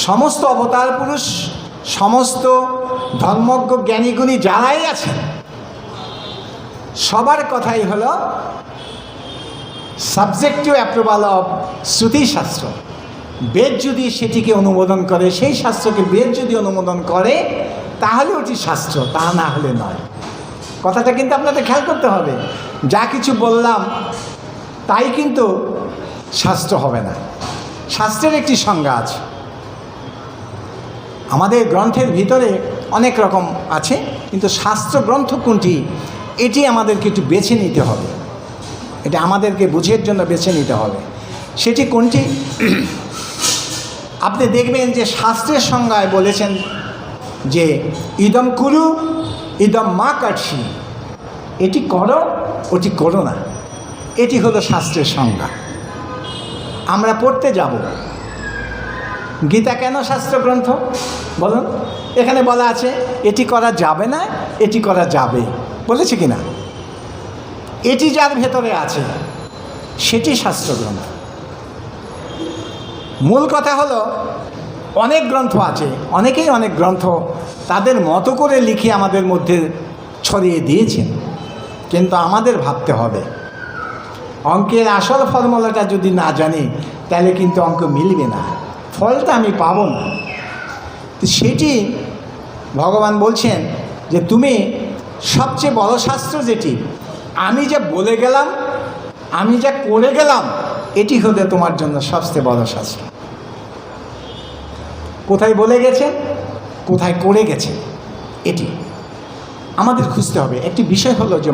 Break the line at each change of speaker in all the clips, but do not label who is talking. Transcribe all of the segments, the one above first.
সমস্ত অবতার পুরুষ, সমস্ত ধর্মজ্ঞ জ্ঞানীগুণী যারাই আছেন, সবার কথাই হলো সাবজেক্টিভ অ্যাপ্রুভাল অফ শ্রুতিশাস্ত্র। বেদ যদি সেটিকে অনুমোদন করে, সেই শাস্ত্রকে বেদ যদি অনুমোদন করে, তাহলে ওটি শাস্ত্র, তা না হলে নয়। কথাটা কিন্তু আপনাদের খেয়াল করতে হবে। যা কিছু বললাম তাই কিন্তু শাস্ত্র হবে না। শাস্ত্রের একটি সংজ্ঞা আছে। আমাদের গ্রন্থের ভিতরে অনেক রকম আছে, কিন্তু শাস্ত্র গ্রন্থ কোনটি এটি আমাদেরকে একটু বেছে নিতে হবে। এটা আমাদেরকে বুঝের জন্য বেছে নিতে হবে। সেটি কোনটি? আপনি দেখবেন যে শাস্ত্রের সংজ্ঞায় বলেছেন যে ইদম কুরু ইদম মা কাটছি, এটি করো ওটি করো না, এটি হলো শাস্ত্রের সংজ্ঞা। আমরা পড়তে যাব। গীতা কেন শাস্ত্রগ্রন্থ বলুন? এখানে বলা আছে এটি করা যাবে না, এটি করা যাবে, বলেছে কি না? এটি যার ভেতরে আছে সেটি শাস্ত্রগ্রন্থ। মূল কথা হলো অনেক গ্রন্থ আছে, অনেকেই অনেক গ্রন্থ তাদের মতো করে লিখে আমাদের মধ্যে ছড়িয়ে দিয়েছেন, কিন্তু আমাদের ভাবতে হবে। অঙ্কের আসল ফর্মুলাটা যদি না জানি তাহলে কিন্তু অঙ্ক মিলবে না, ফলটা আমি পাবো না। তো সেটি ভগবান বলছেন যে তুমি সবচেয়ে বড় শাস্ত্র যেটি, আমি যা বলে গেলাম, আমি যা করে গেলাম, এটি হলে তোমার জন্য সবচেয়ে বড় শাস্ত্র। কোথায় বলে গেছে, কোথায় করে গেছে, এটি আমাদের খুঁজতে হবে। একটি বিষয় হলো যে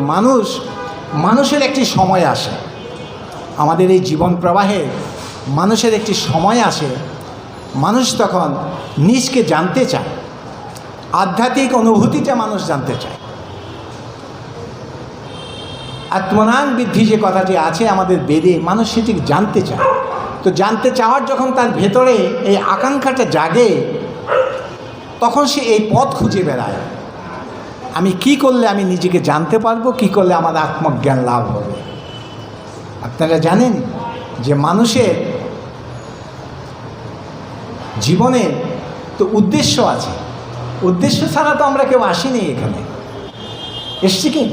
মানুষের একটি সময় আসে, আমাদের এই জীবন প্রবাহে মানুষের একটি সময় আসে, মানুষ তখন নিজকে জানতে চায়, আধ্যাত্মিক অনুভূতিটা মানুষ জানতে চায়। আত্মনাং বৃদ্ধি যে কথাটি আছে আমাদের বেদে, মানুষ সেটি জানতে চায়। তো জানতে চাওয়ার যখন তার ভেতরে এই আকাঙ্ক্ষাটা জাগে, তখন সে এই পথ খুঁজে বেড়ায়, আমি কি করলে আমি নিজেকে জানতে পারবো, কি করলে আমার আত্মজ্ঞান লাভ হবে। আপনারা জানেন যে মানুষের জীবনে তো উদ্দেশ্য আছে, উদ্দেশ্য ছাড়া তো আমরা কেউ আসিনি এখানে, এসছি কি?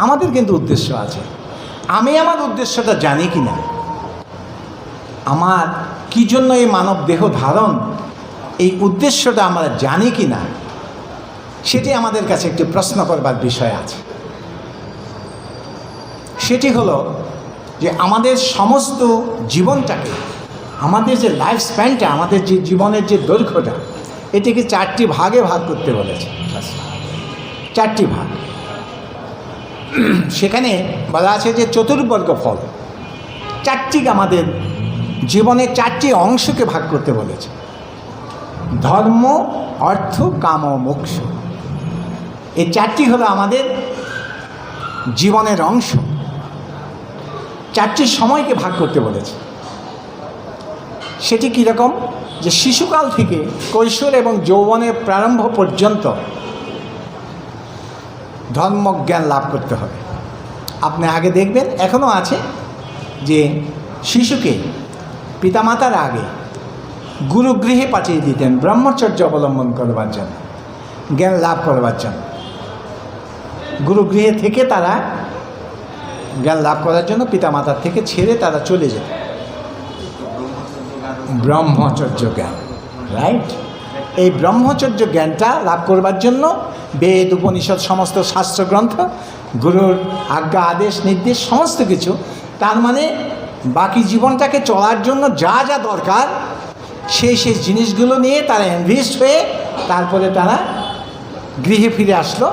আমাদের কিন্তু উদ্দেশ্য আছে। আমি আমার উদ্দেশ্যটা জানি কি না, আমার কি জন্য এই মানব দেহ ধারণ, এই উদ্দেশ্যটা আমরা জানি কি না, সেটি আমাদের কাছে একটি প্রশ্ন করবার বিষয় আছে। সেটি হলো যে আমাদের সমস্ত জীবনটাকে, আমাদের যে লাইফ স্প্যানটা, আমাদের যে জীবনের যে দৈর্ঘ্যটা, এটিকে 4টি ভাগে ভাগ করতে বলেছে। 4টি ভাগ। সেখানে বলা আছে যে চতুর্বর্গ ফল, 4টি আমাদের জীবনের 4টি অংশকে ভাগ করতে বলেছে। ধর্ম, অর্থ, কাম ও মোক্ষ, এই 4টি হলো আমাদের জীবনের অংশ। 4টি সময়কে ভাগ করতে বলেছে। সেটি কীরকম? যে শিশুকাল থেকে কৈশোর এবং যৌবনের প্রারম্ভ পর্যন্ত ধর্মজ্ঞান লাভ করতে হবে। আপনি আগে দেখবেন, এখনও আছে, যে শিশুকে পিতামাতার আগে গুরুগৃহে পাঠিয়ে দিতেন ব্রহ্মচর্য অবলম্বন করবার জন্য, জ্ঞান লাভ করবার জন্য। গুরুগৃহে থেকে তারা জ্ঞান লাভ করার জন্য পিতামাতার থেকে ছেড়ে তারা চলে যেত ব্রহ্মচর্য জ্ঞান, রাইট? এই ব্রহ্মচর্য জ্ঞানটা লাভ করবার জন্য বেদ, উপনিষদ, সমস্ত শাস্ত্রগ্রন্থ, গুরুর আজ্ঞা, আদেশ, নির্দেশ, সমস্ত কিছু, তার মানে বাকি জীবনটাকে চলার জন্য যা যা দরকার সেই জিনিসগুলো নিয়ে তারা ইনভেস্ট হয়ে তারপরে তারা গৃহে ফিরে আসলো।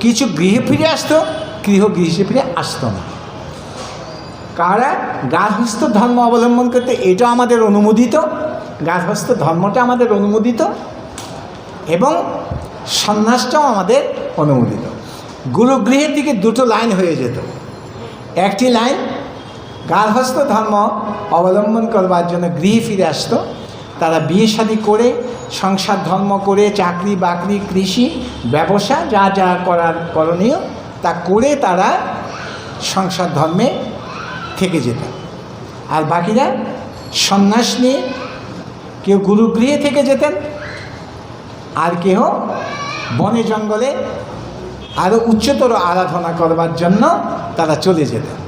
কিছু গৃহে ফিরে আসতো, গৃহে ফিরে আসতো না। কারা? গার্হস্থ ধর্ম অবলম্বন করতে, এটা আমাদের অনুমোদিত, গার্হস্থ ধর্মটা আমাদের অনুমোদিত, এবং সন্ন্যাসটাও আমাদের অনুমোদিত। গুরুগৃহের দিকে 2টো লাইন হয়ে যেত। একটি লাইন গার্হস্থ ধর্ম অবলম্বন করবার জন্য গৃহে ফিরে আসতো, তারা বিয়ে শাদী করে, সংসার ধর্ম করে, চাকরি বাকরি, কৃষি, ব্যবসা, যা যা করার করণীয় তা করে তারা সংসার ধর্মে থেকে যেত। আর বাকিরা সন্ন্যাস নিয়ে কেউ গুরুগৃহে থেকে যেতেন, আর কেউ বনে জঙ্গলে আরও উচ্চতর আরাধনা করবার জন্য তারা চলে যেতেন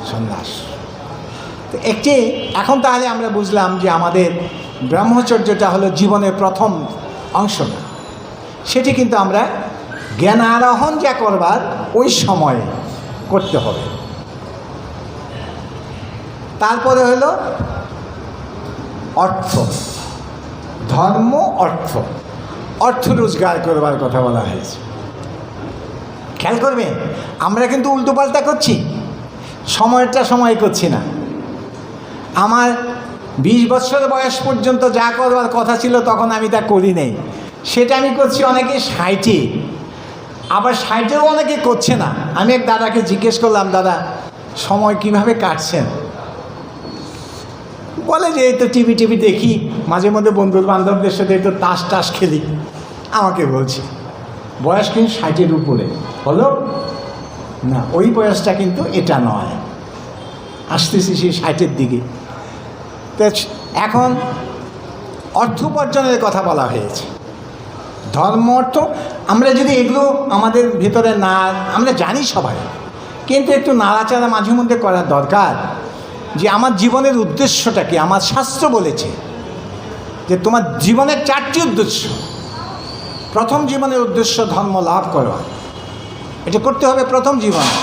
সন্ন্যাস। তো একটি এখন তাহলে আমরা বুঝলাম যে আমাদের ব্রহ্মচর্যটা হলো জীবনের প্রথম অংশ না, সেটি কিন্তু আমরা জ্ঞান আরোহণ যা করবার ওই সময়ে করতে হবে। তারপরে হলো অর্থ, ধর্ম, অর্থ রোজগার করবার কথা বলা হয়েছে। খেয়াল করবেন, আমরা কিন্তু উল্টোপাল্টা করছি, সময় করছি না। আমার 20 বছর বয়স পর্যন্ত যা করবার কথা ছিল তখন আমি তা করি নাই, সেটা আমি করছি অনেকে 60-এ, আবার 60-এও অনেকে করছে না। আমি এক দাদাকে জিজ্ঞেস করলাম, দাদা সময় কিভাবে কাটছেন? বলে যে এই তো টিভি দেখি, মাঝে মধ্যে বন্ধু বান্ধবদের সাথে একটু তাস খেলি। আমাকে বলছি বয়স কিন্তু 60-এর উপরে হলো না, ওই বয়সটা কিন্তু এটা নয়, আসতেছি সেই 60-এর দিকে। তো এখন অর্থ উপার্জনের কথা বলা হয়েছে, ধর্ম অর্থ। আমরা যদি এগুলো আমাদের ভেতরে না, আমরা জানি সবাই, কিন্তু একটু নাড়াচাড়া মাঝে মধ্যে করার দরকার যে আমার জীবনের উদ্দেশ্যটা কি। আমার শাস্ত্র বলেছে যে তোমার জীবনের 4টি উদ্দেশ্য। প্রথম জীবনের উদ্দেশ্য ধর্ম লাভ করা, এটা করতে হবে প্রথম জীবনে।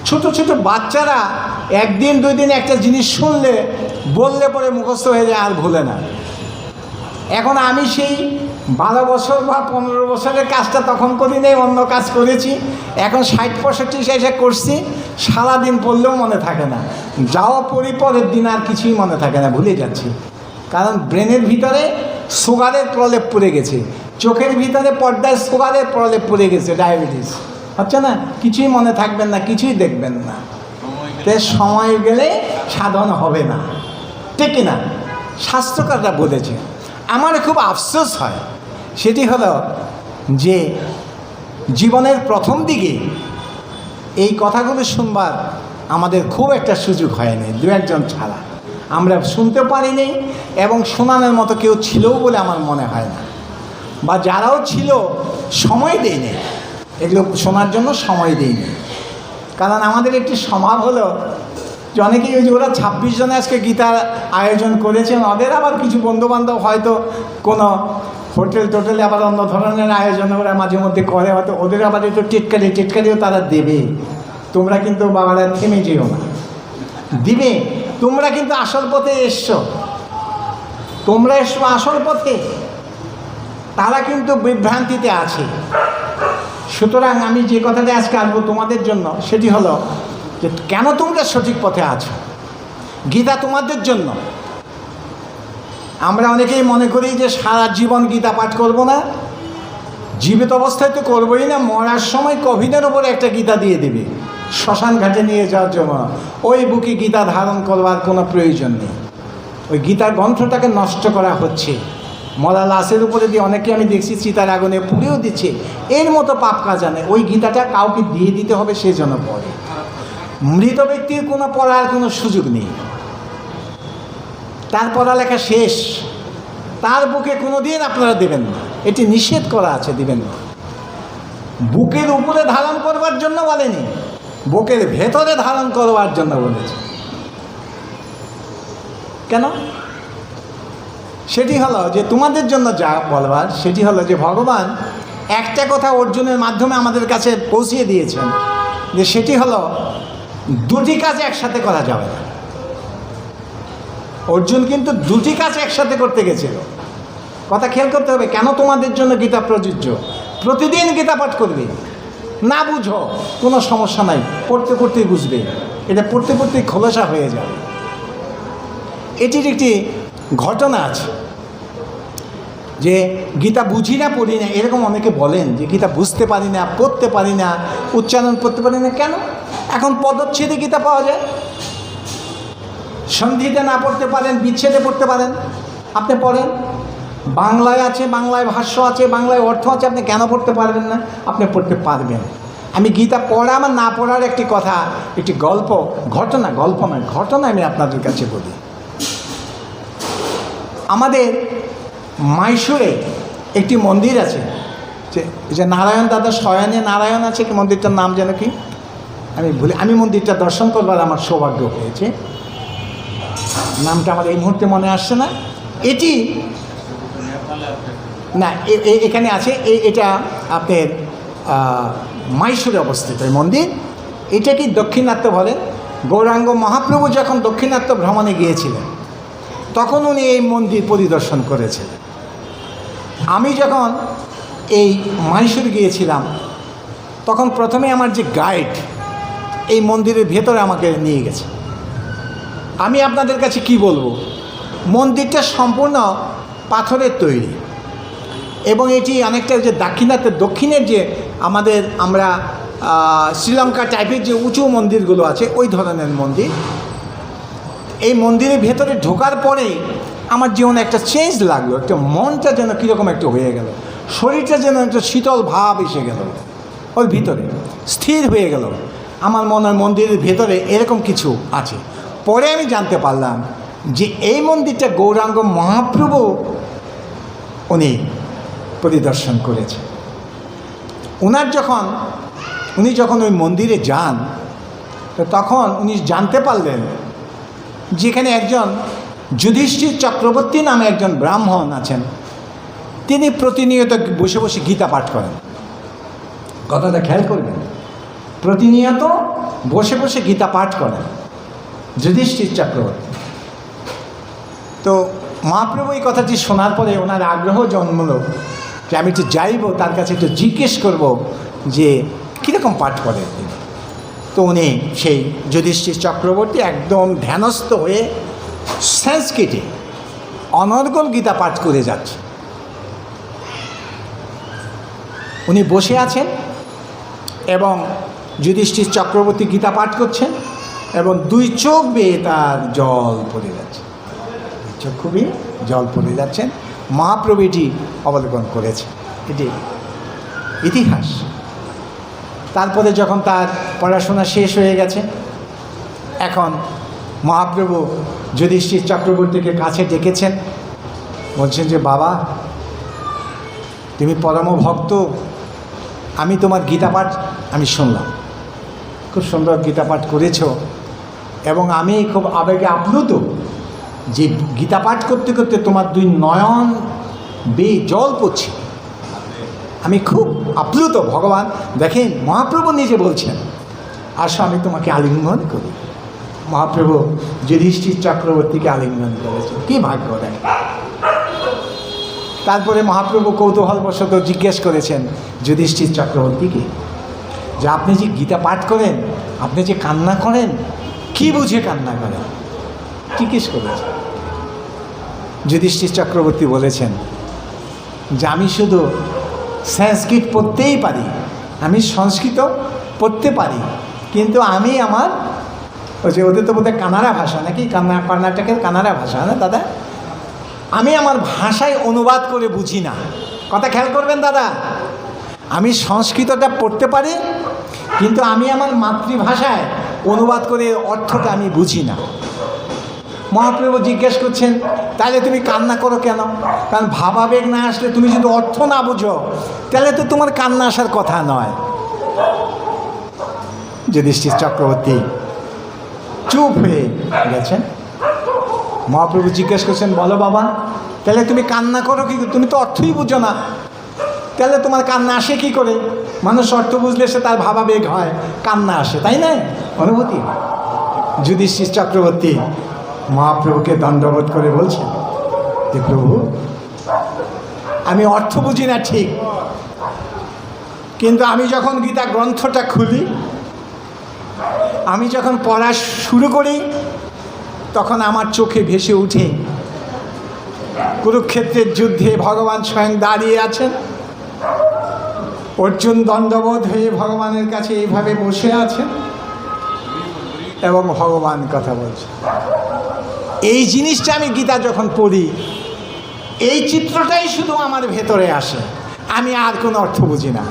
ছোট ছোট বাচ্চারা 1 দিন 2 দিন একটা জিনিস শুনলে বললে পরে মুখস্থ হয়ে যায়, আর ভুলে না। এখন আমি সেই 12 বছর বা 15 বছরের কাজটা তখন করি নেই, অন্য কাজ করেছি। এখন 60-65 এসে করছি, সারাদিন পড়লেও মনে থাকে না, যাও পড়ি পরের দিন আর কিছুই মনে থাকে না, ভুলে যাচ্ছি। কারণ ব্রেনের ভিতরে সুগারের প্রলেপ পড়ে গেছে, চোখের ভিতরে পর্দায় সুগারের প্রলেপ পড়ে গেছে, ডায়াবেটিস হচ্ছে না, কিছুই মনে থাকবেন না, কিছুই দেখবেন না। তাই সময় গেলে সাধন হবে না, ঠিক না? শাস্ত্রকাররা বলেছে। আমার খুব আফসোস হয়, সেটি হলো যে জীবনের প্রথম দিকে এই কথাগুলো শুনবার আমাদের খুব একটা সুযোগ হয়নি, 2-1 ছাড়া। আমরা শুনতে পারিনি এবং শোনানোর মতো কেউ ছিলও বলে আমার মনে হয় না, বা যারাও ছিল সময় দেয়নি, এগুলো শোনার জন্য সময় দেয়নি। কারণ আমাদের একটি স্বভাব হলো যে অনেকেই ওই যে ওরা 26 জনে আজকে গীতার আয়োজন করেছেন, ওদের আবার কিছু বন্ধুবান্ধব হয়তো কোনো হোটেলে আবার অন্য ধরনের আয়োজন ওরা মাঝে মধ্যে করে, হয়তো ওদের আবার একটু টিটকারিও তারা দেবে। তোমরা কিন্তু বাবারা থেমে যেও না, দিবে। তোমরা কিন্তু আসল পথে এসছো, তোমরা এসো আসল পথে, তারা কিন্তু বিভ্রান্তিতে আছে। সুতরাং আমি যে কথাটা আজকে আসবো তোমাদের জন্য, সেটি হলো যে কেন তোমরা সঠিক পথে আছো। গীতা তোমাদের জন্য। আমরা অনেকেই মনে করি যে সারা জীবন গীতা পাঠ করব না, জীবিত অবস্থায় তো করবোই না, মরার সময় কোভিডের ওপরে একটা গীতা দিয়ে দেবে শ্মশান ঘাটে নিয়ে যাওয়ার জন্য। ওই বুকে গীতা ধারণ করবার কোনো প্রয়োজন নেই। ওই গীতার গ্রন্থটাকে নষ্ট করা হচ্ছে, মরা লাশের উপরে দিয়ে অনেকে আমি দেখছি চিতার আগুনে পুড়েও দিচ্ছে। এর মতো পাপ কাজ জানে, ওই গীতাটা কাউকে দিয়ে দিতে হবে, সেই জন্য পড়ে। মৃত ব্যক্তির কোনো পড়ার কোনো সুযোগ নেই, তার পড়ালেখা শেষ, তার বুকে কোনো দিন আপনারা দেবেন না, এটি নিষেধ করা আছে, দিবেন না। বুকের উপরে ধারণ করবার জন্য বলেনি, বুকের ভেতরে ধারণ করবার জন্য বলেছে। কেন? সেটি হলো যে তোমাদের জন্য যা বলবার, সেটি হলো যে ভগবান একটা কথা অর্জুনের মাধ্যমে আমাদের কাছে পৌঁছিয়ে দিয়েছেন, যে সেটি হলো 2টি কাজ একসাথে করা যাবে না। অর্জুন কিন্তু 2টি কাজ একসাথে করতে গেছিল। কথা খেয়াল করতে হবে, কেন তোমাদের জন্য গীতা প্রযোজ্য। প্রতিদিন গীতা পাঠ করবে, না বুঝো কোনো সমস্যা নাই, পড়তে পড়তেই বুঝবে, এটা পড়তে পড়তেই খোলসা হয়ে যাবে। এটির একটি ঘটনা আছে যে গীতা বুঝি না, পড়ি না, এরকম অনেকে বলেন যে গীতা বুঝতে পারি না, পড়তে পারি না, উচ্চারণ করতে পারি না। কেন? এখন পদচ্ছেদে গীতা পাওয়া যায়, সন্ধিতে না পড়তে পারেন, বিচ্ছেদে পড়তে পারেন, আপনি পড়েন। বাংলায় আছে, বাংলায় ভাষ্য আছে, বাংলায় অর্থ আছে, আপনি কেন পড়তে পারবেন না? আপনি পড়তে পারবেন। আমি গীতা পড়া আমার না পড়ার একটি কথা, একটি গল্প, ঘটনা, গল্প নয়, ঘটনা আমি আপনাদের কাছে বলি। আমাদের মাইসোরে একটি মন্দির আছে, যে নারায়ণ দাদা শয়নে নারায়ণ আছে, কি মন্দিরটার নাম যেন কি আমি মন্দিরটা দর্শন করবার আমার সৌভাগ্য হয়েছে, নামটা আমার এই মুহূর্তে মনে আসছে না। এটি না এখানে আছে, এটা আপনার মাইসোরে অবস্থিত এই মন্দির। এটা কি দক্ষিণাত্য বলে। গৌরাঙ্গ মহাপ্রভু যখন দক্ষিণাত্য ভ্রমণে গিয়েছিলেন তখন উনি এই মন্দির পরিদর্শন করেছিলেন। আমি যখন এই মাইসোর গিয়েছিলাম তখন প্রথমে আমার যে গাইড এই মন্দিরের ভেতরে আমাকে নিয়ে গেছে। আমি আপনাদের কাছে কি বলবো, মন্দিরটা সম্পূর্ণ পাথরের তৈরি এবং এটি অনেকটা যে দক্ষিণের যে আমরা শ্রীলঙ্কা টাইপের যে উঁচু মন্দিরগুলো আছে ওই ধরনের মন্দির। এই মন্দিরের ভেতরে ঢোকার পরেই আমার জীবনে একটা চেঞ্জ লাগলো, একটা মনটা যেন কীরকম একটু হয়ে গেল, শরীরটা যেন একটা শীতল ভাব এসে গেল, ওর ভিতরে স্থির হয়ে গেল। আমার মনে হয় মন্দিরের ভেতরে এরকম কিছু আছে। পরে আমি জানতে পারলাম যে এই মন্দিরটা গৌরাঙ্গ মহাপ্রভু উনি পরিদর্শন করেছে। উনি যখন ওই মন্দিরে যান তখন উনি জানতে পারলেন যেখানে একজন যুধিষ্ঠির চক্রবর্তী নামে একজন ব্রাহ্মণ আছেন, তিনি প্রতিনিয়ত বসে বসে গীতা পাঠ করেন। কথাটা খেয়াল করবেন, প্রতিনিয়ত বসে বসে গীতা পাঠ করেন যুধিষ্ঠির চক্রবর্তী। তো মহাপ্রভু এই কথাটি শোনার পরে ওনার আগ্রহ জন্মলো যে আমি একটু যাইব, তার কাছে একটু জিজ্ঞেস করব যে কীরকম পাঠ করেন তিনি। তো উনি সেই যুধিষ্ঠির চক্রবর্তী একদম ধ্যানস্থ হয়ে সংস্কৃতে অনর্গল গীতা পাঠ করে যাচ্ছে। উনি বসে আছেন এবং যুধিষ্ঠির চক্রবর্তী গীতা পাঠ করছেন এবং দুই চোখ বেয়ে তার জল পড়ে যাচ্ছে, চক্ষু বেয়ে জল পড়ে যাচ্ছেন। মহাপ্রভু এটি অবলোকন করেছে, এটি ইতিহাস। তারপরে যখন তার পড়াশোনা শেষ হয়ে গেছে, এখন মহাপ্রভু যুধিষ্ঠির চক্রবর্তীকে কাছে ডেকেছেন, বলছেন যে বাবা তুমি পরম ভক্ত, আমি তোমার গীতা পাঠ আমি শুনলাম, খুব সুন্দর গীতা পাঠ করেছ এবং আমি খুব আবেগে আপ্লুত যে গীতা পাঠ করতে করতে তোমার দুই নয়ন বেয়ে জল পড়ছে, আমি খুব আপ্লুত। ভগবান দেখেন মহাপ্রভু নিজে বলছেন আসো আমি তোমাকে আলিঙ্গন করি। মহাপ্রভু যুধিষ্ঠির চক্রবর্তীকে আলিঙ্গন করেছেন, কী ভাগ্য দেখেন। তারপরে মহাপ্রভু কৌতূহলবশত জিজ্ঞেস করেছেন যুধিষ্ঠির চক্রবর্তীকে যে আপনি যে গীতা পাঠ করেন, আপনি যে কান্না করেন, কি বুঝে কান্না করেন, জিজ্ঞেস করেছেন। যুধিষ্ঠির চক্রবর্তী বলেছেন যে আমি শুধু সংস্কৃত পড়তেই পারি, আমি সংস্কৃত পড়তে পারি, কিন্তু আমি আমার ওই যে ওদের তো বোধহয় কানাড়া ভাষা নাকি, কর্ণাটকের কানাড়া ভাষা না দাদা, আমি আমার ভাষায় অনুবাদ করে বুঝি না। কথা খেয়াল করবেন দাদা, আমি সংস্কৃতটা পড়তে পারি কিন্তু আমি আমার মাতৃভাষায় অনুবাদ করে অর্থটা আমি বুঝি না। মহাপ্রভু জিজ্ঞেস করছেন তাহলে তুমি কান্না করো কেন? কারণ ভাবাবেগ না আসলে, তুমি যদি অর্থ না বুঝো তাহলে তো তোমার কান্না আসার কথা নয়। যুধিষ্ঠির চক্রবর্তী চুপ হয়ে গেছেন। মহাপ্রভু জিজ্ঞেস করছেন বলো বাবা তাহলে তুমি কান্না করো কি? তুমি তো অর্থই বুঝো না, তাহলে তোমার কান্না আসে কি করে? মানুষ অর্থ বুঝলে সে তার ভাবাবেগ হয়, কান্না আসে, তাই না? অনুভূতি। যুধিষ্ঠির চক্রবর্তী মহাপ্রভুকে দণ্ডবোধ করে বলছেন যে প্রভু আমি অর্থ বুঝি না ঠিক, কিন্তু আমি যখন গীতা গ্রন্থটা খুলি, আমি যখন পড়া শুরু করি, তখন আমার চোখে ভেসে উঠে কুরুক্ষেত্রের যুদ্ধে ভগবান স্বয়ং দাঁড়িয়ে আছেন, অর্জুন দণ্ডবোধ হয়ে ভগবানের কাছে এইভাবে বসে আছেন এবং ভগবান কথা বলছে। এই জিনিসটা আমি গীতা যখন পড়ি, এই চিত্রটাই শুধু আমার ভেতরে আসে, আমি আর কোনো অর্থ বুঝি না।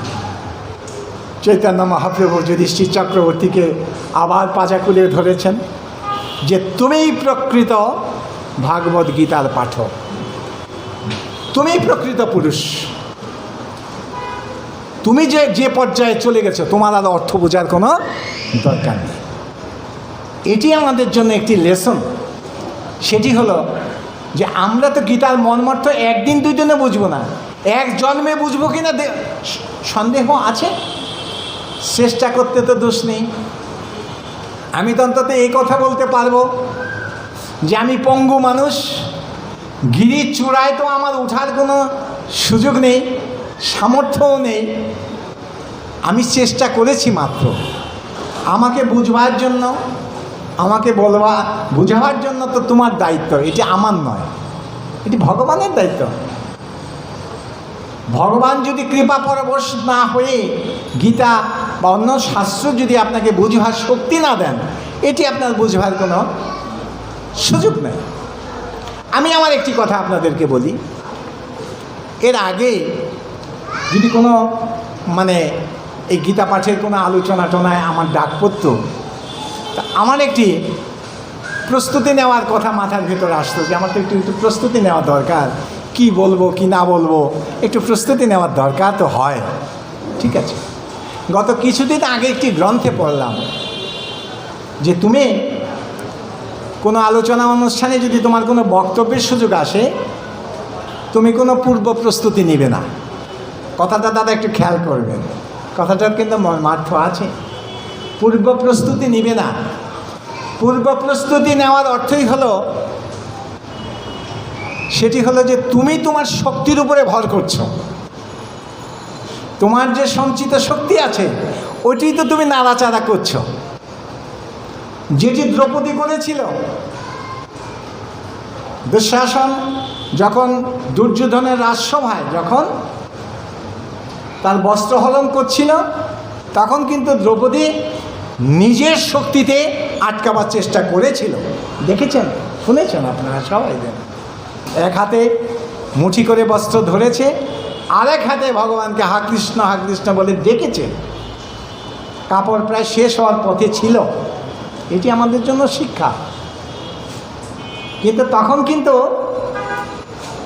চৈতন্য মহাপ্রভু যুধিষ্ঠির চক্রবর্তীকে আবার পাজা খুলে ধরেছেন যে তুমিই প্রকৃত ভাগবত গীতার পাঠক। তুমি প্রকৃত পুরুষ। তুমি যে পর্যায়ে চলে গেছো, তোমার আর অর্থ বোঝার কোনো দরকার নেই। এটি আমাদের জন্য একটি লেসন। সেটি হলো যে আমরা তো গীতার মর্মার্থ একদিন দুই দিনে বুঝবো না, এক জন্মে বুঝবো কিনা সন্দেহ আছে। চেষ্টা করতে তো দোষ নেই। আমি তো অন্তত এই কথা বলতে পারবো যে আমি পঙ্গু মানুষ, গিরির চূড়ায় তো আমার ওঠার কোনো সুযোগ নেই, সামর্থ্যও নেই। আমি চেষ্টা করেছি মাত্র। আমাকে বুঝবার জন্য, আমাকে বুঝাবার জন্য তো তোমার দায়িত্ব, এটি আমার নয়, এটি ভগবানের দায়িত্ব। ভগবান যদি কৃপা পরবশ না হয়ে গীতা বা অন্য শাস্ত্র যদি আপনাকে বুঝবার শক্তি না দেন, এটি আপনার বুঝবার কোনো সুযোগ নেই। আমি আমার একটি কথা আপনাদেরকে বলি। এর আগে যদি কোনো এই গীতা পাঠের কোনো আলোচনা টোনায় আমার ডাক পড়তো, তা আমার একটি প্রস্তুতি নেওয়ার কথা মাথার ভেতরে আসতো যে আমার তো একটু প্রস্তুতি নেওয়া দরকার, কি বলবো কি না বলবো, একটু প্রস্তুতি নেওয়ার দরকার তো হয়। ঠিক আছে, গত কিছুদিন আগে একটি গ্রন্থে পড়লাম যে তুমি কোনো আলোচনা অনুষ্ঠানে যদি তোমার কোনো বক্তব্যের সুযোগ আসে, তুমি কোনো পূর্ব প্রস্তুতি নেবে না। কথাটা দাদা একটু খেয়াল করবেন, কথাটার কিন্তু মর্মার্থ আছে। পূর্ব প্রস্তুতি নেবে না। পূর্ব প্রস্তুতি নেওয়ার অর্থই হলো, সেটি হলো যে তুমি তোমার শক্তির উপরে ভর করছো। তোমার যে সঞ্চিত শক্তি আছে ওইটি তো তুমি নাড়াচাড়া করছো। যেটি দ্রৌপদী করেছিল। দুঃশাসন যখন দুর্যোধনের রাজসভায় যখন তার বস্ত্রহরণ করছিল, তখন কিন্তু দ্রৌপদী নিজের শক্তিতে আটকাবার চেষ্টা করেছিল। দেখেছেন, শুনেছেন আপনারা সবাই। দেন এক হাতে মুঠি করে বস্ত্র ধরেছে, আরেক হাতে ভগবানকে হা কৃষ্ণ বলে ডেকেছে। কাপড় প্রায় শেষ হওয়ার পথে ছিল। এটি আমাদের জন্য শিক্ষা। কিন্তু তখন কিন্তু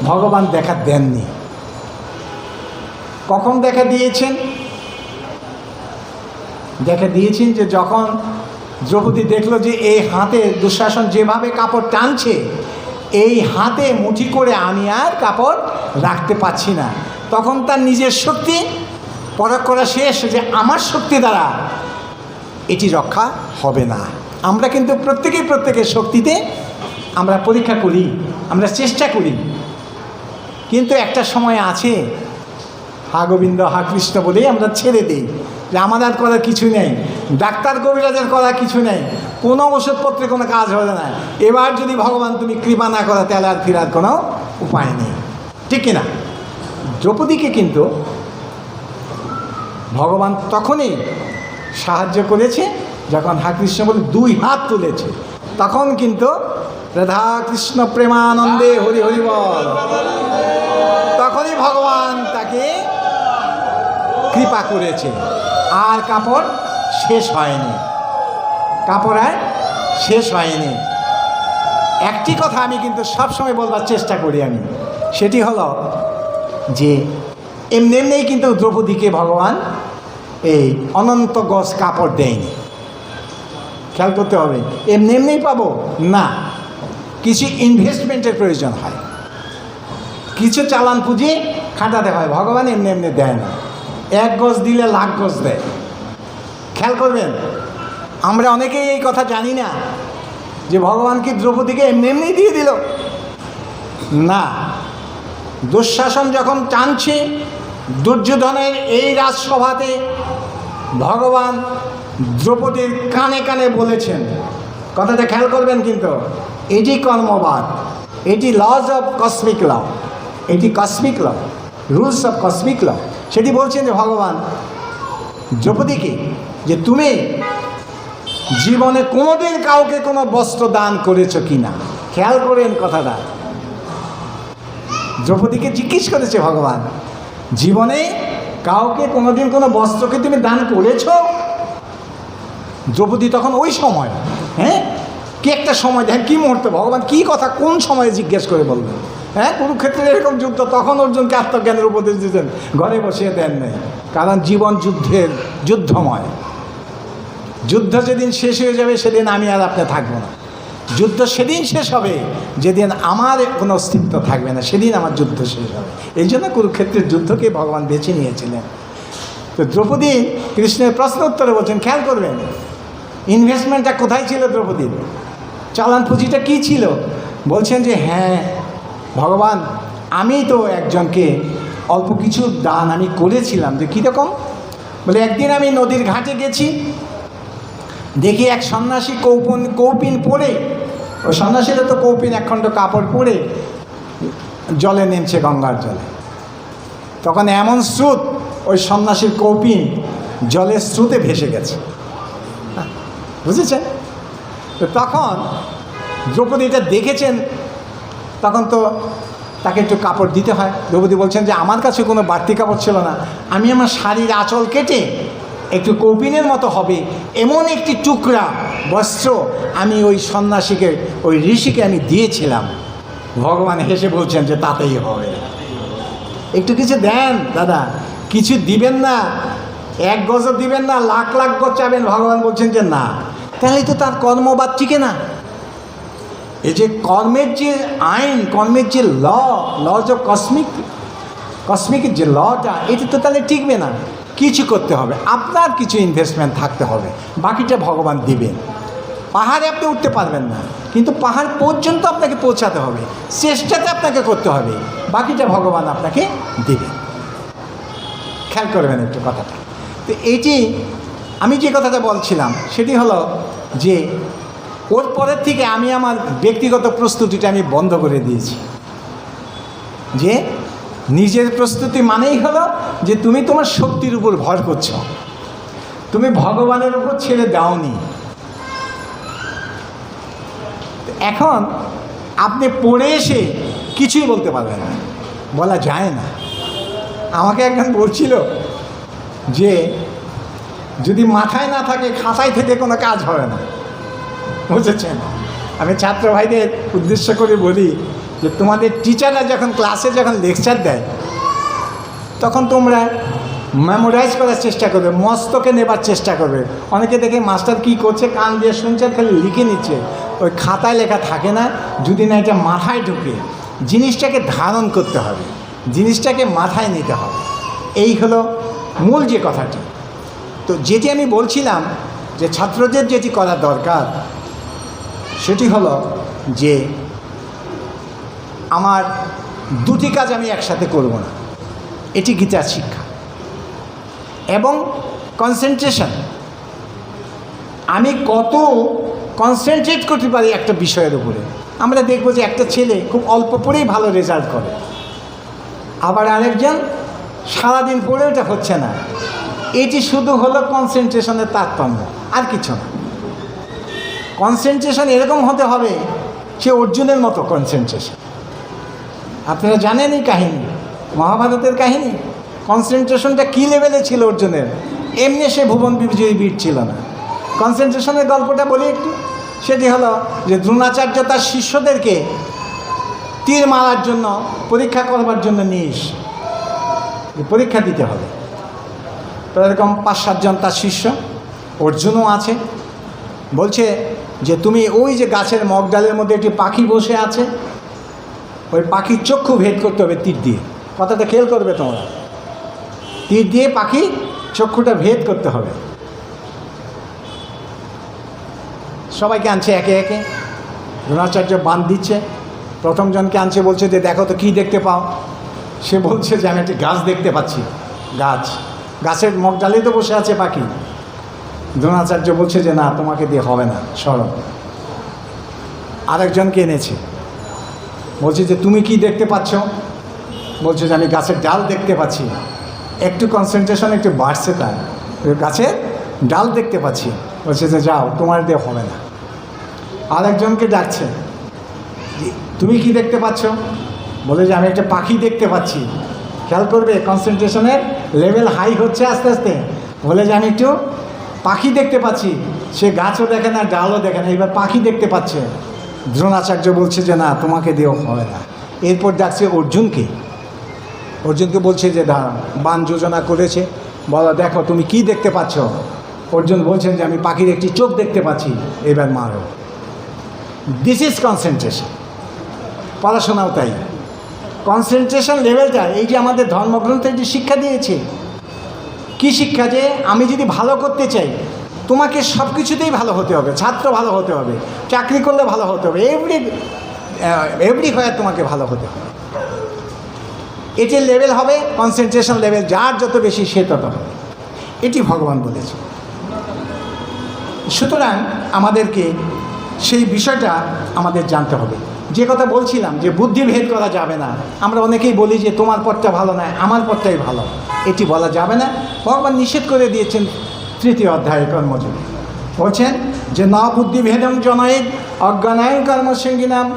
ভগবান দেখা দেননি। কখন দেখা দিয়েছেন? দেখা দিয়েছেন যে যখন দ্রৌপদী দেখলো যে এই হাতে দুঃশাসন যেভাবে কাপড় টানছে, এই হাতে মুঠি করে আমি আর কাপড় রাখতে পারছি না, তখন তার নিজের শক্তি পরখ করা শেষ যে আমার শক্তি দ্বারা এটি রক্ষা হবে না। আমরা কিন্তু প্রত্যেকের শক্তিতে আমরা পরীক্ষা করি, আমরা চেষ্টা করি, কিন্তু একটা সময় আছে হা গোবিন্দ হা কৃষ্ণ বলেই আমরা ছেড়ে দিই যে আমাদের করার কিছু নেই, ডাক্তার কবিরাজের করার কিছু নেই, কোনো ওষুধপত্রে কোনো কাজ হবে না। এবার যদি ভগবান তুমি কৃপা না করো তাহলে আর ফেরার কোনো উপায় নেই। ঠিক কিনা? দ্রৌপদীকে কিন্তু ভগবান তখনই সাহায্য করেছে যখন হা কৃষ্ণ বলে দুই হাত তুলেছে, তখন কিন্তু রাধা কৃষ্ণ প্রেমানন্দে হরি হরি বল, তখনই ভগবান তাকে কৃপা করেছে। আর কাপড় শেষ হয়নি, কাপড় আর শেষ হয়নি। একটি কথা আমি কিন্তু সবসময় বলবার চেষ্টা করি আমি, সেটি হলো যে এমনি কিন্তু দ্রৌপদীকে ভগবান এই অনন্ত গজ কাপড় দেয়নি। খেয়াল করতে হবে, এমনি পাবো না, কিছু ইনভেস্টমেন্টের প্রয়োজন হয়, কিছু চালান পুঁজি খাটাতে হয়। ভগবান এমনি দেয় না, এক গজ দিলে লাখ গজ দেয়। খেয়াল করবেন, আমরা অনেকেই এই কথা জানি না যে ভগবান কি দ্রৌপদীকে এমনি দিয়ে দিল না। দুঃশাসন যখন টানছে দুর্যোধনের এই রাজসভাতে, ভগবান দ্রৌপদীর কানে কানে বলেছেন, কথাটা খেয়াল করবেন কিন্তু, এটি কর্মবাদ, এটি লজ অফ কসমিক ল, এটি cosmic law, rules of cosmic law. সেটি বলছেন যে ভগবান দ্রৌপদীকে যে তুমি জীবনে কোনোদিন কাউকে কোনো বস্ত্র দান করেছো কি না। খেয়াল করেন কথাটা, দ্রৌপদীকে জিজ্ঞেস করেছে ভগবান, জীবনে কাউকে কোনোদিন কোনো বস্ত্রকে তুমি দান করেছো? দ্রৌপদী তখন ওই সময়, কি একটা সময় দেখেন, কি মুহূর্তে ভগবান কি কথা কোন সময়ে জিজ্ঞেস করে বলবেন। হ্যাঁ, কুরুক্ষেত্রে এরকম যুদ্ধ, তখন অর্জুনকে আত্মজ্ঞানের উপদেশ দিতেন, ঘরে বসিয়ে দেন নাই। কারণ জীবন যুদ্ধময়। যুদ্ধ যেদিন শেষ হয়ে যাবে সেদিন আমি আর আপনি থাকবো না। যুদ্ধ সেদিন শেষ হবে যেদিন আমার কোনো অস্তিত্ব থাকবে না, সেদিন আমার যুদ্ধ শেষ হবে। এই জন্য কুরুক্ষেত্রের যুদ্ধকে ভগবান বেছে নিয়েছিলেন। তো দ্রৌপদী কৃষ্ণের প্রশ্ন উত্তরে বলছেন, খেয়াল করবেন ইনভেস্টমেন্টটা কোথায় ছিল দ্রৌপদীর, চালান পুঁজিটা কী ছিল। বলছেন যে হ্যাঁ ভগবান, আমি তো একজনকে অল্প কিছু দান আমি করেছিলাম। যে কীরকম? বলে একদিন আমি নদীর ঘাটে গেছি, দেখি এক সন্ন্যাসী কৌপিন পরে, ওই সন্ন্যাসীরা তো কৌপিন একখণ্ড কাপড় পরে জলে নেমছে, গঙ্গার জলে। তখন এমন স্রোত, ওই সন্ন্যাসীর কৌপিন জলের স্রোতে ভেসে গেছে, বুঝেছেন? তো তখন দ্রৌপদী এটা দেখেছেন, তখন তো তাকে একটু কাপড় দিতে হয়। দ্রৌপদী বলছেন যে আমার কাছে কোনো বাড়তি কাপড় ছিল না, আমি আমার শাড়ির আঁচল কেটে একটু কৌপিনের মতো হবে এমন একটি টুকরা বস্ত্র আমি ওই সন্ন্যাসীকে, ওই ঋষিকে আমি দিয়েছিলাম। ভগবান হেসে বলছেন যে তাতেই হবে। একটু কিছু দেন দাদা, কিছু দিবেন না, এক গজও দিবেন না, লাখ লাখ গজ চাবেন, ভগবান বলছেন যে না। তাহলে তো তার কর্মবাদ টিকে না। এই যে কর্মের যে আইন, কর্মের যে লজ অফ কসমিকের যে লটা, এটি তো তাহলে টিকবে না। কিছু করতে হবে, আপনার কিছু ইনভেস্টমেন্ট থাকতে হবে, বাকিটা ভগবান দিবেন। পাহাড়ে আপনি উঠতে পারবেন না, কিন্তু পাহাড় পর্যন্ত আপনাকে পৌঁছাতে হবে, চেষ্টাতে আপনাকে করতে হবে, বাকিটা ভগবান আপনাকে দেবেন। খেয়াল করবেন একটু কথাটা। তো এইটি আমি যে কথাটা বলছিলাম সেটি হলো যে ওর পরের থেকে আমি আমার ব্যক্তিগত প্রস্তুতিটা আমি বন্ধ করে দিয়েছি। যে নিজের প্রস্তুতি মানেই হলো যে তুমি তোমার শক্তির উপর ভর করছো, তুমি ভগবানের উপর ছেড়ে দাওনি। এখন আপনি পড়ে এসে কিছুই বলতে পারবেন না, বলা যায় না। আমাকে একজন বলছিল যে যদি মাথায় না থাকে খাতায় থেকে কোনো কাজ হবে না, বুঝেছেন? আমি ছাত্র ভাইদের উদ্দেশ্য করে বলি যে তোমাদের টিচাররা যখন ক্লাসে যখন লেকচার দেয় তখন তোমরা মেমোরাইজ করার চেষ্টা করবে, মস্তকে নেবার চেষ্টা করবে। অনেকে দেখে মাস্টার কি করছে, কান দিয়ে শুনছে, খালি লিখে নিচ্ছে, ওই খাতায় লেখা থাকে না। যদি না এটা মাথায় ঢুকে, জিনিসটাকে ধারণ করতে হবে, জিনিসটাকে মাথায় নিতে হবে। এই হলো মূল যে কথাটি। তো যেটি আমি বলছিলাম যে ছাত্রদের যেটি করা দরকার সেটি হলো যে আমার দুটি কাজ আমি একসাথে করব না, এটি গীতার শিক্ষা এবং কনসেন্ট্রেশন। আমি কত কনসেন্ট্রেট করতে পারি একটা বিষয়ের উপরে। আমরা দেখব যে একটা ছেলে খুব অল্প পড়েই ভালো রেজাল্ট করে, আবার আরেকজন সারাদিন পড়ে ওটা হচ্ছে না। এটি শুধু হলো কনসেন্ট্রেশনের তারতম্য, আর কিছু না। কনসেন্ট্রেশন এরকম হতে হবে সে অর্জুনের মতো কনসেন্ট্রেশন। আপনারা জানেন এই কাহিনী, মহাভারতের কাহিনী। কনসেন্ট্রেশনটা কী লেভেলে ছিল অর্জুনের, এমনি সে ভুবন বিজয়ী বীর ছিল না। কনসেন্ট্রেশনের গল্পটা বলি একটু। সেটি হলো যে দ্রোণাচার্য তার শিষ্যদেরকে তীর মারার জন্য পরীক্ষা করবার জন্য নিয়ে পরীক্ষা দিতে হবে। তো এরকম 5-7 জন তার শিষ্য, অর্জুনও আছে। বলছে যে তুমি ওই যে গাছের মগডালের মধ্যে একটি পাখি বসে আছে, ওই পাখির চক্ষু ভেদ করতে হবে তীর দিয়ে। কথাটা খেয়াল করবে তোমরা, তীর দিয়ে পাখির চক্ষুটা ভেদ করতে হবে। সবাইকে আনছে একে একে, দ্রোণাচার্য বাঁধ দিচ্ছে। প্রথম জনকে আনছে, বলছে যে দেখো তো কী দেখতে পাও। সে বলছে যে আমি একটি গাছ দেখতে পাচ্ছি। গাছের মগডালেই তো বসে আছে পাখি। দ্রোণাচার্য বলছে যে না, তোমাকে দিয়ে হবে না, সরো। আরেকজনকে এনেছে, বলছে যে তুমি কি দেখতে পাচ্ছ? বলছে যে আমি গাছের ডাল দেখতে পাচ্ছি। একটু কনসেন্ট্রেশন একটু বাড়ছে, তার গাছের ডাল দেখতে পাচ্ছি। বলছে যে যাও, তোমার দিয়ে হবে না। আরেকজনকে ডাকছে, তুমি কি দেখতে পাচ্ছ? বলে যে আমি একটা পাখি দেখতে পাচ্ছি। খেয়াল করবে কনসেন্ট্রেশনের লেভেল হাই হচ্ছে আস্তে আস্তে। বলে যে আমি একটু পাখি দেখতে পাচ্ছি। সে গাছও দেখে না, ডালও দেখে না, এবার পাখি দেখতে পাচ্ছে। দ্রোণাচার্য বলছে যে না, তোমাকে দিয়েও হবে না। এরপর ডাকছে অর্জুনকে। অর্জুনকে বলছে যে বাণ যোজনা করেছে, বলো দেখো তুমি কি দেখতে পাচ্ছ। অর্জুন বলছেন যে আমি পাখির একটি চোখ দেখতে পাচ্ছি, এবার মারো। This is concentration. পড়াশোনাও তাই, কনসেন্ট্রেশন লেভেলটা এই যে আমাদের ধর্মগ্রন্থে যে শিক্ষা দিয়েছে, কি শিক্ষা? যে আমি যদি ভালো করতে চাই, তোমাকে সব কিছুতেই ভালো হতে হবে, ছাত্র ভালো হতে হবে, চাকরি করলে ভালো হতে হবে, এভরি হয়ে তোমাকে ভালো হতে হবে। এটির লেভেল হবে কনসেন্ট্রেশন লেভেল, যার যত বেশি সে তত হবে, এটি ভগবান বলেছে। সুতরাং আমাদেরকে সেই বিষয়টা আমাদের জানতে হবে। যে কথা বলছিলাম যে বুদ্ধি ভেদ করা যাবে না, আমরা অনেকেই বলি যে তোমার পথটা ভালো নয়, আমার পথটাই ভালো, এটি বলা যাবে না। ভগবান নিষেধ করে দিয়েছেন 3য় অধ্যায়ে কর্মযোগে, বলছেন যে ন বুদ্ধি ভেদং জনয়েদ অজ্ঞানায় কর্মসঙ্গিনাম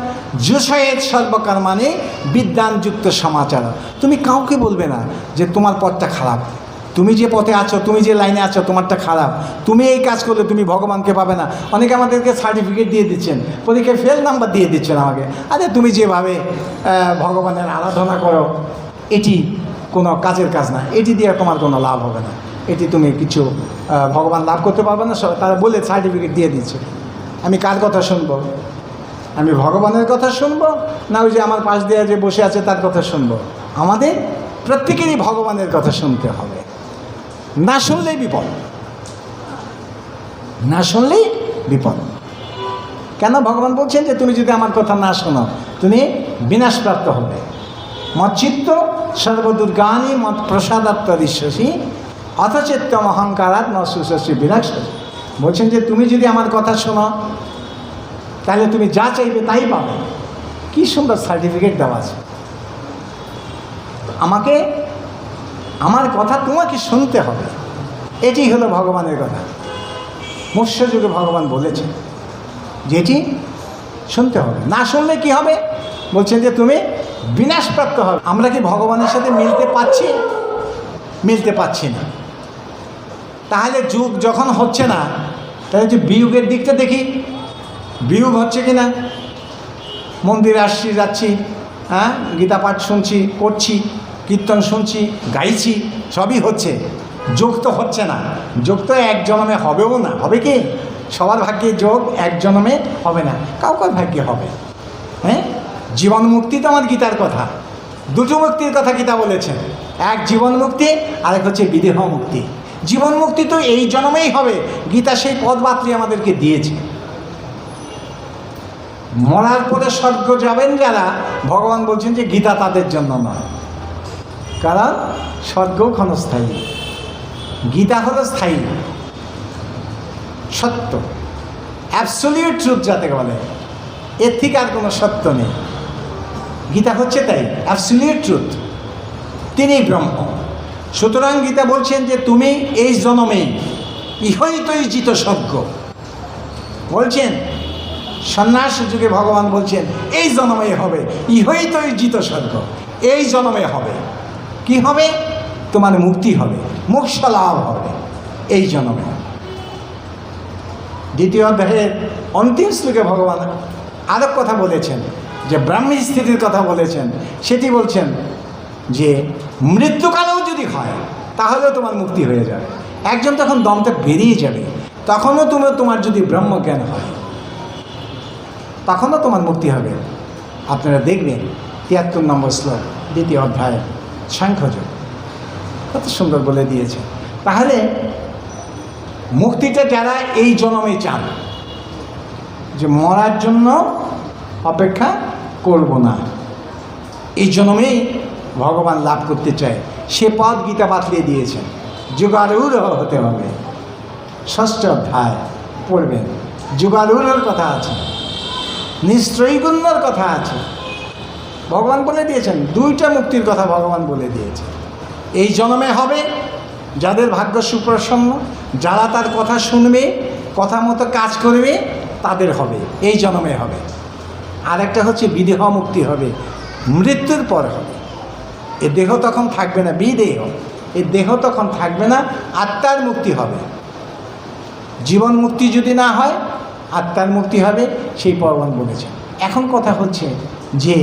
যুষয়েদ সর্বকর্মাণি বিদ্যানযুক্ত সমাচার। তুমি কাউকে বলবে না যে তোমার পথটা খারাপ, তুমি যে পথে আছো, তুমি যে লাইনে আছো, তোমারটা খারাপ, তুমি এই কাজ করলে তুমি ভগবানকে পাবে না। অনেকে আমাদেরকে সার্টিফিকেট দিয়ে দিচ্ছেন, পরীক্ষায় ফেল নাম্বার দিয়ে দিচ্ছেন আমাকে, আরে তুমি যেভাবে ভগবানের আরাধনা করো এটি কোনো কাজের কাজ না, এটি দিয়ে তোমার কোনো লাভ হবে না, এটি তুমি কিছু ভগবান লাভ করতে পারবে না। তারা বলে সার্টিফিকেট দিয়ে দিচ্ছে। আমি কার কথা শুনবো? আমি ভগবানের কথা শুনবো, না ওই যে আমার পাশ দিয়ে যে বসে আছে তার কথা শুনবো? আমাদের প্রত্যেকেরই ভগবানের কথা শুনতে হবে। না শুনলেই বিপদ, না শুনলেই বিপদ। কেন? ভগবান বলছেন যে তুমি যদি আমার কথা না শোনো তুমি বিনাশপ্রাপ্ত হবে। মচ্চিত্ত সর্বদুর্গানি মত প্রসাদাত্মরিশ্বসী অথচেত্তম অহংকারাৎ ন সুশস্যী বিনাশ। বলছেন যে তুমি যদি আমার কথা শোনো তাহলে তুমি যা চাইবে তাই পাবে। কি সুন্দর সার্টিফিকেট দেওয়া আছে। আমাকে আমার কথা তোমাকে শুনতে হবে, এটি হলো ভগবানের কথা। মৎস্যযুগে ভগবান বলেছেন যেটি শুনতে হবে, না শুনলে কি হবে? বলছেন যে তুমি বিনাশপ্রাপ্ত হবে। আমরা কি ভগবানের সাথে মিলতে পারছি? মিলতে পারছি না। তাহলে যুগ যখন হচ্ছে না, তাহলে যে বিয়োগের দিকটা দেখি, বিয়োগ হচ্ছে কি না? মন্দিরে আসছি, যাচ্ছি, হ্যাঁ, গীতা পাঠ শুনছি, করছি, কীর্তন শুনছি, গাইছি, সবই হচ্ছে, যোগ তো হচ্ছে না। যোগ তো এক জন্মে হবেও না। হবে কি? সবার ভাগ্যে যোগ এক জন্মে হবে না, কাউকার ভাগ্যে হবে। হ্যাঁ, জীবন মুক্তি তো আমার গীতার কথা। দুটো মুক্তির কথা গীতা বলেছেন, এক জীবন মুক্তি, আরেক হচ্ছে বিদেহ মুক্তি। জীবন মুক্তি তো এই জন্মেই হবে, গীতা সেই পথ বাতলি আমাদেরকে দিয়েছে। মরার পরে স্বর্গ যাবেন যারা, ভগবান বলছেন যে গীতা তাদের জন্য নয়, কারণ স্বর্গ ক্ষণস্থায়ী, গীতা হলো স্থায়ী সত্য, অ্যাবসলিউট ট্রুথ যাতে বলে, এর থেকে আর কোনো সত্য নেই। গীতা হচ্ছে তাই অ্যাবসলিউট ট্রুথ, তিনিই ব্রহ্ম। সুতরাং গীতা বলছেন যে তুমি এই জন্মে ইহই তৈ জিত স্বর্গ। বলছেন সন্ন্যাস যুগে ভগবান বলছেন এই জন্মে হবে ইহই তৈ জিত স্বর্গ, এই জন্মে হবে। কি হবে? তোমার মুক্তি হবে, মোক্ষ লাভ হবে এই জন্মে। 2য় অধ্যায়ের অন্তিম শ্লোকে ভগবান আরেক কথা বলেছেন, যে ব্রাহ্মী স্থিতির কথা বলেছেন। সেটি বলছেন যে মৃত্যুকালেও যদি হয় তাহলেও তোমার মুক্তি হয়ে যাবে। একজন তখন দমটা বেরিয়ে যাবে, তখনও তোমার যদি ব্রহ্মজ্ঞান হয় তখনও তোমার মুক্তি হবে। আপনারা দেখবেন 73 নম্বর শ্লোক 2য় অধ্যায় সাংখ্যযোগ, কত সুন্দর বলে দিয়েছে। তাহলে মুক্তিটা যারা এই জন্মে চান, যে মরার জন্য অপেক্ষা করব না, এই জন্মেই ভগবান লাভ করতে চায়, সে পথ গীতা বাতলিয়ে দিয়েছেন। যুগারূঢ় হতে হবে। 6ষ্ঠ অধ্যায় পড়বেন, যুগারূঢ়র কথা আছে, নিশ্চয়গুণ্যর কথা আছে। ভগবান বলে দিয়েছেন, 2টা মুক্তির কথা ভগবান বলে দিয়েছে। এই জন্মে হবে, যাদের ভাগ্য সুপ্রসন্ন, যারা তার কথা শুনবে, কথা মতো কাজ করবে, তাদের হবে, এই জন্মে হবে। আর একটা হচ্ছে বিদেহ মুক্তি হবে, মৃত্যুর পর হবে। এ দেহ তখন থাকবে না, বিদেহ, এই দেহ তখন থাকবে না, আত্মার মুক্তি হবে। জীবন মুক্তি যদি না হয়, আত্মার মুক্তি হবে, সেই ভগবান বলেছেন। এখন কথা হচ্ছে যে